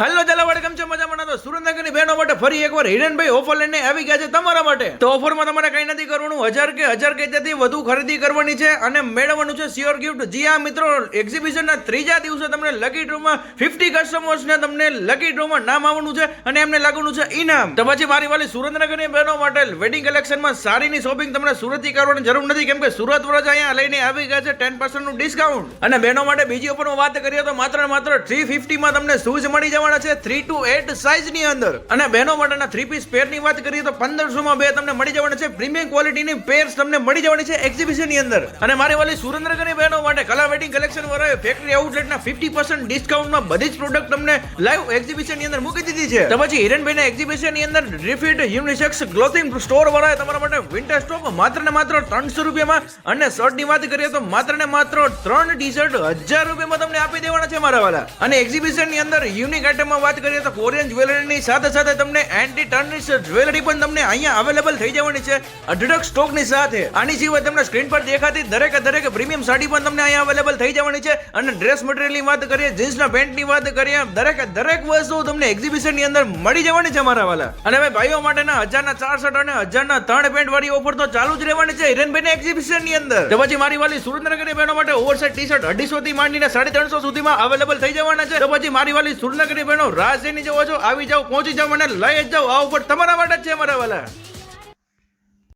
હાલો ચાલો વડે કેમ છો મજામાં? તો સુરેન્દ્રનગરની બહેનો માટે ફરી એકવાર હિરેનભાઈ ઓફર લઈને આવી ગયા છે તમારા માટે. તો ઓફરમાં તમારે કઈ નથી કરવાનું, 1000 કે તેથી વધુ ખરીદી કરવાની છે અને મેળવવાનું છે શ્યોર ગિફ્ટ. જી હા મિત્રો, એક્ઝિબિશનના ત્રીજા દિવસે તમને લકી ડ્રોમાં 50 કસ્ટમર્સને તમને લકી ડ્રોમાં નામ આવવાનું છે અને એમને લાગવાનું છે ઇનામ. તો પછી મારી વાલી સુરેન્દ્રનગરની બહેનો માટે વેડિંગ કલેક્શનમાં સારીની શોપિંગ તમને સુરતથી કરવાની જરૂર નથી, કેમ કે સુરત વરજ અહીંયા લઈને આવી ગયા છે 10% નું ડિસ્કાઉન્ટ. અને બહેનો માટે બીજી ઓફરમાં વાત કરીએ તો માત્ર ને માત્ર 350 માં તમને શૂઝ મળી જવાના છે 3 to 8 સાઇઝ ની અંદર. અને બહેનો માટેના 3 પીસ પેર ની વાત કરીએ તો 1500 માં બે તમને મળી જવાના છે પ્રીમિયમ ક્વોલિટીની પેર્સ તમને મળી જવાની છે એક્ઝિબિશન ની અંદર. અને મારી વાલી સુરેન્દ્રનગરની બહેનો માટે કલા વેડિંગ કલેક્શન વાળાએ ફેક્ટરી આઉટલેટના 50% ડિસ્કાઉન્ટમાં બધી જ પ્રોડક્ટ તમને લાઈવ એક્ઝિબિશન ની અંદર મૂકી દીધી છે. તો પછી હિરેનભાઈના એક્ઝિબિશન ની અંદર રિફિટ યુનિસેક્સ ક્લોથિંગ સ્ટોર વાળાએ તમારા માટે વિન્ટર સ્ટોક માત્ર ને માત્ર 300 રૂપિયામાં અને શર્ટ ની વાત કરીએ તો માત્ર ને માત્ર 3 ટી-શર્ટ 1000 રૂપિયામાં તમને આપી દેવાના છે મારા વાલા. અને એક્ઝિબિશન ની અંદર યુનિક આઇટમમાં વાત કરીએ તો કોરિયન જ્વેલરીની સાથે સાથે તમને એન્ટી ટર્નિશ જ્વેલરી પણ તમને અહીંયા અવેલેબલ થઈ જવાની છે અઢળક સ્ટોક ની સાથે. આની સિવાય તમને સ્ક્રીન પર દેખાતી દરેક પ્રીમિયમ સાડી પણ તમને અહીંયા અવેલેબલ થઈ જવાની છે. અને ડ્રેસ મટીરિયલ ની વાત કરીએ, જીન્સના પેન્ટ ની વાત કરીએ, દરેક વસ્તુ તમને એક્ઝિબિશન ની અંદર મળી જવાની છે મારા વાલા. અને હવે ભાઈઓ માટેના 1000ના 4 શર્ટ અને 1000ના 3 પેન્ટ વાળી ઓફર તો ચાલુ જ રહેવાની છે હિરેનભાઈના એક્ઝિબિશન ની અંદર. તો પછી મારી વાલી સુરેન્દ્રનગરની બહેનો માટે ઓવરસાઇઝ ટી-શર્ટ 250 થી માંડીને 350 સુધીમાં અવેલેબલ થઈ જવાના છે. તો પછી મારી વાલી સુરેન્દ્રનગરની બહેનો રાજની જવો છો, આવી જાઓ, પહોંચી જાઓ અને લઈ જ જાઓ. આ ઓફર તમારા માટે જ છે મારા વાલા.